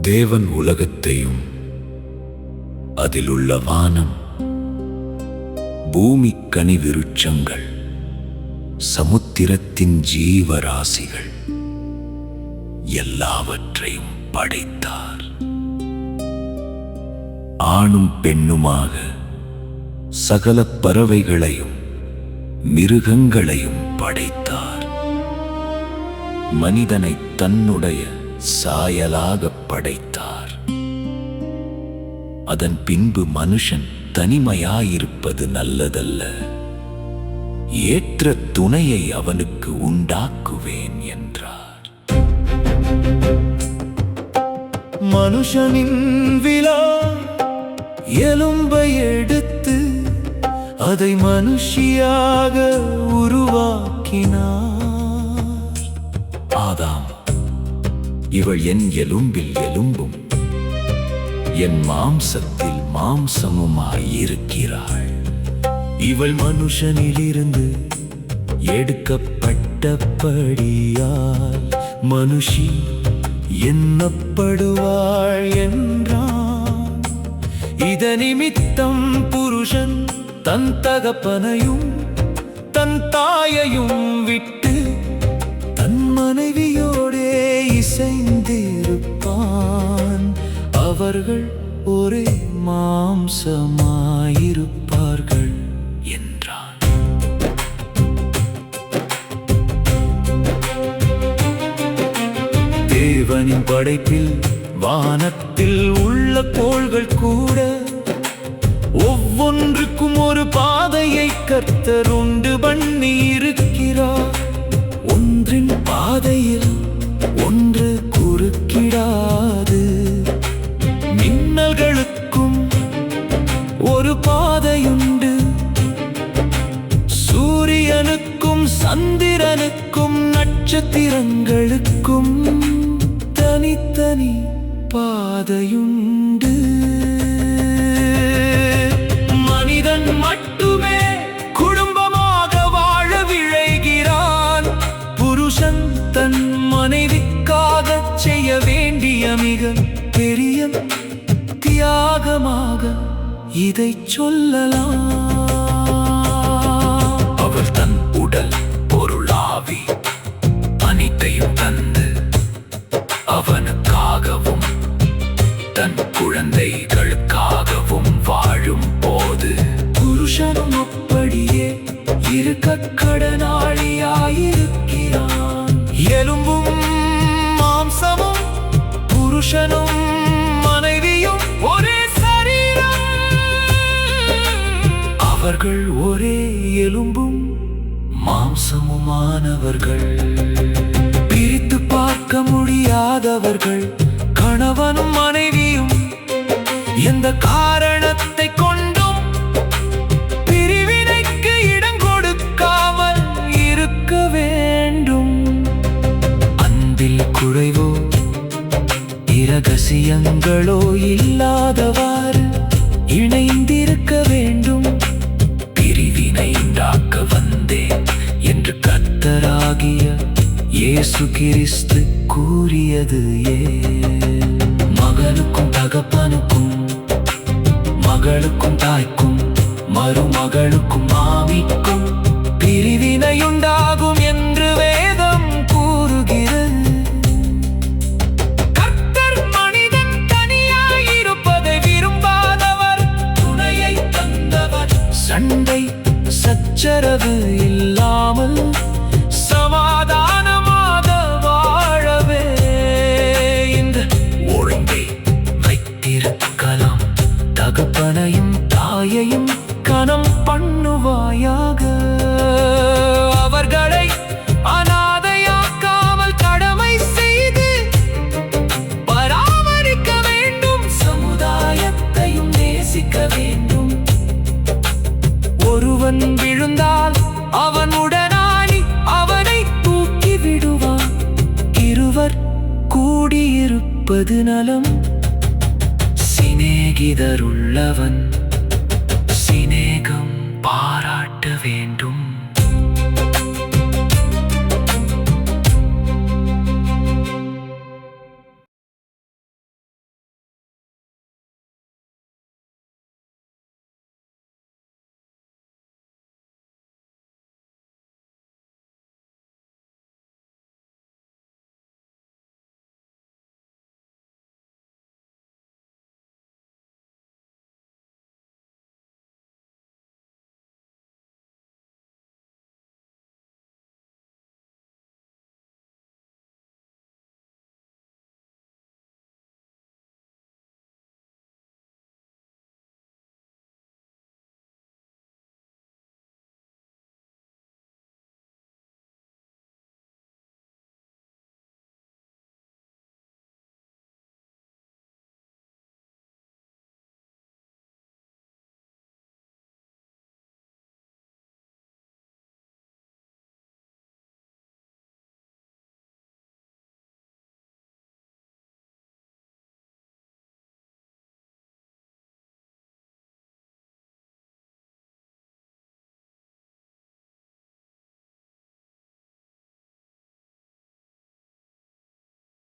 தேவன் உலகத்தையும் அதிலுள்ள வானம், பூமி, கனி விருட்சங்கள், சமுத்திரத்தின் ஜீவராசிகள் எல்லாவற்றையும் படைத்தார். ஆணும் பெண்ணுமாக சகல பறவைகளையும் மிருகங்களையும் படைத்தார். மனிதனை தன்னுடைய சாயலாக படைத்தார். அதன் பின்பு மனுஷன் தனிமையாயிருப்பது நல்லதல்ல, ஏற்ற துணையை அவனுக்கு உண்டாக்குவேன் என்றார். மனுஷனின் விலா எலும்பை எடுத்து அதை மனுஷியாக உருவாக்கினார். ஆதாம், இவள் என் எலும்பில் எலும்பும் என் மாம்சத்தில் மாம்சமுமாயிருக்கிறாள். இவள் மனுஷனிலிருந்து எடுக்கப்பட்டபடியால் மனுஷி எண்ணப்படுவாள் என்றான். இதனிமித்தம் புருஷன் தன் தகப்பனையும் தன் தாயையும் விட்டு தன் மனைவியோடே இசைந்திருப்பான். அவர்கள் ஒரே மாம்சமாயிருப்பார்கள் என்றான். தேவனின் படைப்பில் வானத்தில் உள்ள கோள்கள் கூட ஒவ்வொன்றுக்கும் ஒரு பாதையை கர்த்தர் உண்டு பண்ணி இருக்கிறார். ஒன்றின் பாதையில் ஒன்று குறுக்கிடாது. மின்னல்களுக்கும் ஒரு பாதையுண்டு. சூரியனுக்கும் சந்திரனுக்கும் நட்சத்திரங்களுக்கும் தனித்தனி பாதையுண்டு. மனிதன் மட்டுமே குடும்பமாக வாழ விழைகிறான். புருஷன் தன் மனைவிக்காக செய்ய வேண்டிய மிக பெரிய தியாகமாக இதை சொல்லலாம். அவள் தன் உடல், பொருளாவி அனைத்தையும் தந்து அவனுக்காகவும் தன் குழந்தைகளுக்காகவும் வாழும் போது புருஷனும் அப்படியே இருக்க கடனாளியாயிருக்கிறான். எலும்பும் மாம்சமும் புருஷனும் மனைவியும் ஒரே சரீரம். அவர்கள் ஒரே எலும்பும் மாம்சமுமானவர்கள். பிரித்து பார்க்க முடியாதவர்கள் கணவனும் மனைவியும். எந்த காரணத்தை கொண்டும் பிரிவினைக்கு இடம் கொடுக்காமல் இருக்க வேண்டும். அன்பில் குறைவோ இரகசியங்களோ இல்லாதவாறு இணைந்திருக்க வேண்டும். பிரிவினை உண்டாக்க வந்தேன் என்று கர்த்தராகிய இயேசு கிறிஸ்து கூறியது மகனுக்கும் தகப்பனுக்கும், மகளுக்கும் தாய்க்கும், மருமகளுக்கும் மாமிக்கும் பிரிவினையுண்டாகும் என்று வேதம் கூறுகிறது. கர்த்தர் மனிதன் தனியாயிருப்பதை விரும்பாதவர், துணையை தந்தவர். சண்டை சச்சரவு இல்லாமல் சமாதானமாக வாழவே இந்த ஒழுங்கை வைத்திருக்கலாம். தகப்பனையும் தாயையும் கனம் பண்ணுவாயாக. அவர்களை அனாதையாக்காமல் கடமை செய்து பராமரிக்க வேண்டும். சமுதாயத்தையும் நேசிக்க வேண்டும். ஒருவன் விழுந்தால் அவன் உடனாளி அவனை தூக்கி விடுவான். இருவர் கூடியிருப்பது நலம். சிநேகிதருள்ளவன் சிநேகம் பாராட்ட வேண்டும்.